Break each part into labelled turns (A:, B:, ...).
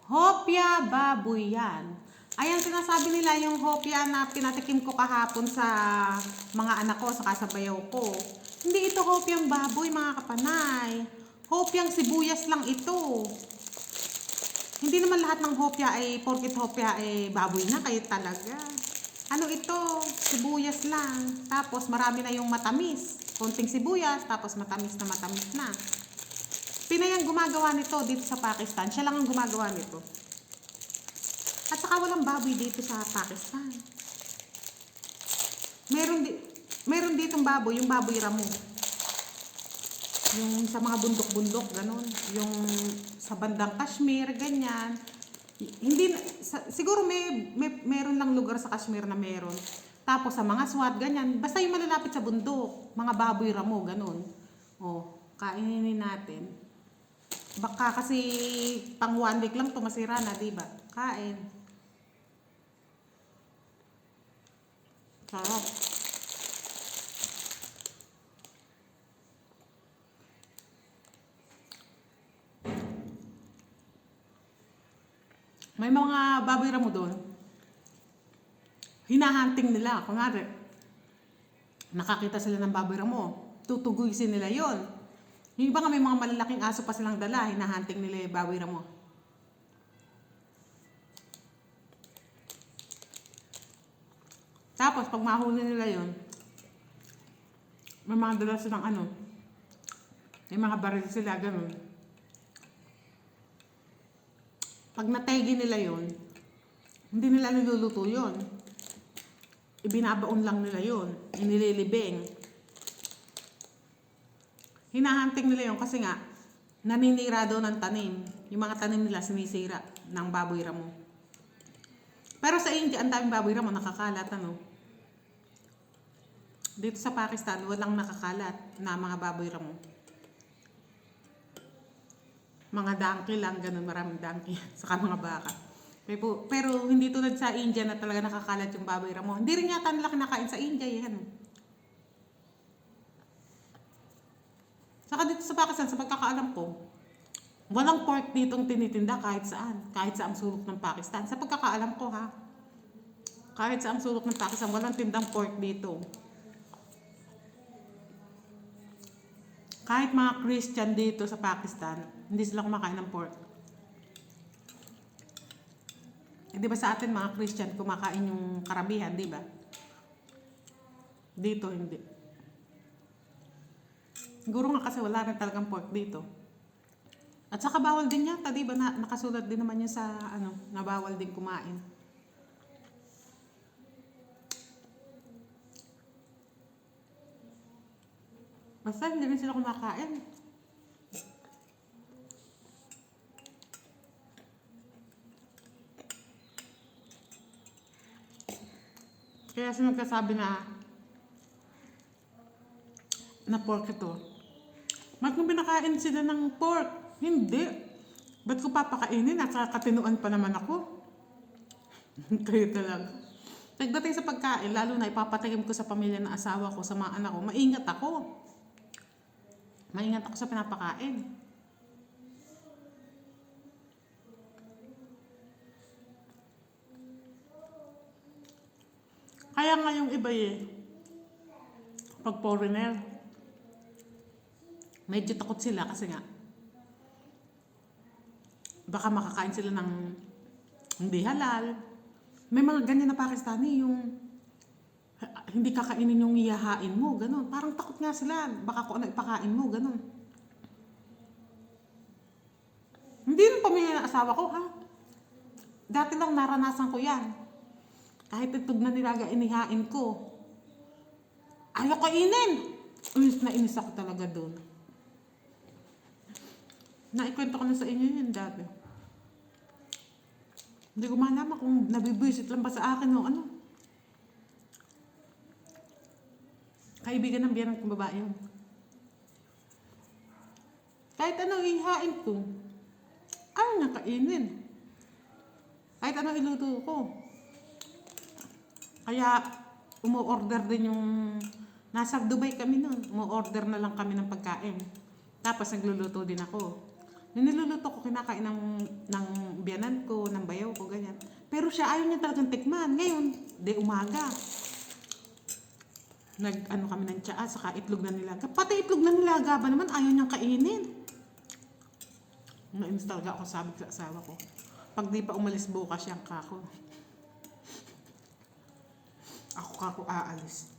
A: Hopia baboy yan. Ayan, sinasabi nila yung hopia na pinatikim ko kahapon sa mga anak ko, sa kasabayaw ko. Hindi ito hopiang baboy, mga kapanay. Hopiang sibuyas lang ito. Hindi naman lahat ng hopya ay, porkit hopya ay baboy na, kayo talaga. Ano ito? Sibuyas lang. Tapos marami na yung matamis. Konting sibuyas, tapos matamis na. Pinay ang gumagawa nito dito sa Pakistan. Siya lang ang gumagawa nito. At saka walang baboy dito sa Pakistan. Meron ditong baboy, yung baboy ramo. Yung sa mga bundok-bundok, ganun. Yung sa bandang Kashmir, ganyan. Hindi, siguro meron lang lugar sa Kashmir na meron. Tapos sa mga SWAT, ganyan. Basta yung malalapit sa bundok, mga baboy ramo, ganun. O, kainin natin. Baka kasi pang 1 week lang ito masira na, diba? Kain. Sarap. May mga baboy ramo doon. Hinahunting nila. Kunwari, nakakita sila ng baboy ramo. Tutuguisin nila yon. Yung iba nga may mga malalaking aso pa silang dala, hinahunting nila yung baboy ramo. Tapos, pag mahuli nila yon, may mga dala silang may mga baril sila, ganun. Pag nategi nila yon, hindi nila niluluto yon. Ibinabaon lang nila yon, inililibing. Hinahunting nila yon kasi nga, naninira daw ng tanim. Yung mga tanim nila sinisira ng baboy ramo. Pero sa India, ang daming baboy ramo, nakakalat, Dito sa Pakistan, walang nakakalat na mga baboy ramo. Mga donkey lang, ganun, maraming donkey, saka mga baka. Pero hindi tulad sa India na talaga nakakalat yung baboy ramo. Hindi rin yata nila kinakain sa India, yan. Saka dito sa Pakistan, sa pagkakaalam ko, walang pork ditong tinitinda kahit saan. Kahit sa ang sulok ng Pakistan. Sa pagkakaalam ko, ha. Kahit sa ang sulok ng Pakistan, walang tindang pork dito. Kahit mga Christian dito sa Pakistan, hindi sila kumakain ng pork. Di ba sa atin mga Christian kumakain yung karamihan, di ba? Dito hindi. Siguro nga kasi wala rin talagang pork dito. At saka bawal din yata, di ba? Nakasulat din naman yun sa na bawal din kumain. Basta hindi rin sila kumakain. Kaya siya nagkasabi na pork ito. Ba't kung pinakain sila ng pork? Hindi. Ba't ko papakainin? Nakakatinuan pa naman ako. Kayo talaga. Pagdating sa pagkain, lalo na ipapatikim ko sa pamilya ng asawa ko, sa mga anak ko, maingat ako. Maingat ako sa pinapakain. Kaya nga yung iba pag foreigner, medyo takot sila kasi nga, baka makakain sila ng hindi halal. May mga ganyan na Pakistani, yung hindi kakainin yung iyahain mo, ganun. Parang takot nga sila, baka kung ano ipakain mo, ganun. Hindi rin pamilya ng asawa ko, ha? Dati lang naranasan ko yan. Kahit itog na nilaga inihain ko, ayaw kainin. Inis na inis ako talaga doon. Naikwento ko na sa inyo yun dati. Hindi ko malaman kung nabibisit lang ba sa akin o ano. Kaibigan ng biyanan kong babae yun. Kahit ano ihain ko, ayaw niya kainin. Kahit ano iluto ko. Kaya umu-order din yung, nasa Dubai kami noon, umu-order na lang kami ng pagkain. Tapos nagluluto din ako. Yung niluluto ko, kinakain ng biyanan ko, ng bayaw ko, ganyan. Pero siya, ayaw niya talagang tikman. Ngayon, umaga. Nag-ano kami ng tsaa, saka itlog na nilaga. Pati itlog na nilaga ba naman, ayaw niyang kainin. Nainis talaga ako, sabi sa asawa ko. Pag di pa umalis bukas siyang kako. Ako kako aalis.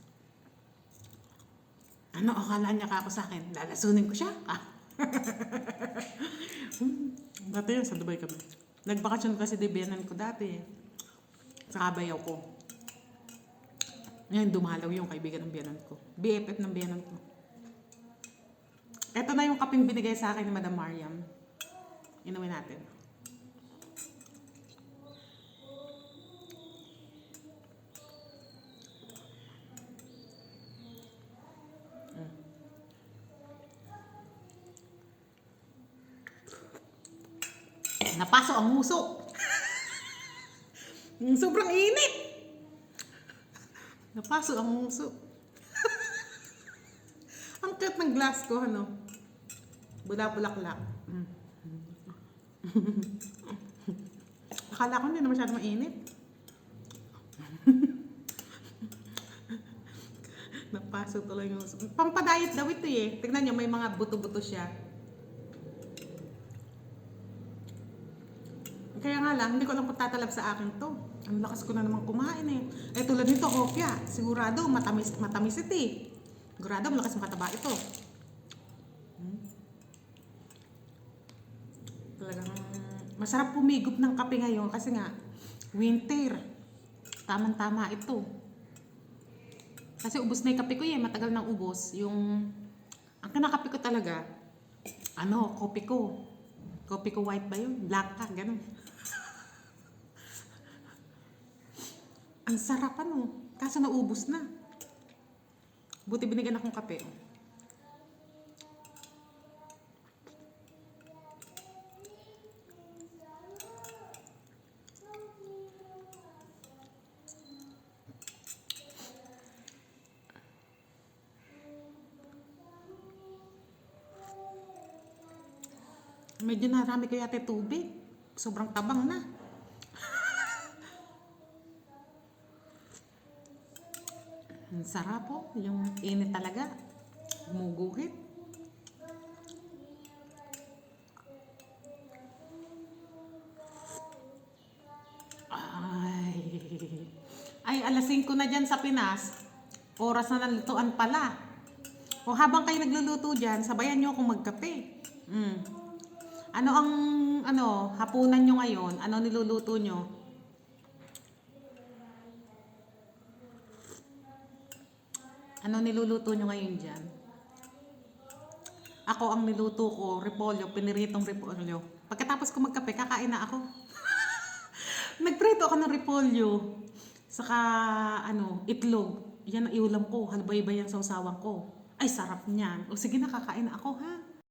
A: Ano akala niya kako sa akin? Lalasunin ko siya? Dati yun, sa Dubai kami. Nagbakasyon kasi di biyanan ko dati. Sa kabayaw ko. Ngayon dumalaw yung kaibigan ng biyanan ko. BFF ng biyanan ko. Ito na yung kaping binigay sa akin ni Madam Mariam. Inumin natin. Napaso ang muso. Sobrang init. Napaso ang muso. Ang cute ng glass ko, ano? Bula-bulaklak. Akala ko hindi na masyado mainit. Napaso tuloy yung muso. Pampadayet daw ito eh. Tignan nyo, may mga buto-buto siya. Kaya nga lang, hindi ko lang pagtatalab sa akin to. Ang lakas ko na naman kumain eh. Eh tulad nito, hopya. Sigurado, matamis ito eh. Sigurado, malakas mataba ito. Talagang masarap pumigop ng kape ngayon kasi nga, winter. Tamang-tama ito. Kasi ubos na yung kape ko eh. Matagal nang ubos. Ang kinakape ko talaga, kopi ko. Kopi ko white ba yun? Black ka, ganun. Ang sarap kaso naubos na. Buti binigyan akong kape. Medyo narami ko yate tubig. Sobrang tabang na. Ang sarap po. Yung init talaga. Gumuguhit. Ay, alas 5 na dyan sa Pinas. Oras na ng lutuan pala. O habang kayo nagluluto dyan, sabayan nyo akong magkape. Ano ang hapunan nyo ngayon? Ano niluluto nyo? Ano niluluto nyo ngayon dyan? Ako ang niluto ko, repolyo, piniritong repolyo. Pagkatapos ko magkape, kakain na ako. Nagprito ako ng repolyo. Saka, itlog. Yan ang iulam ko. Halbay-bay yan sa usawan ko. Ay, sarap niyan. O sige na, kakain na ako ha.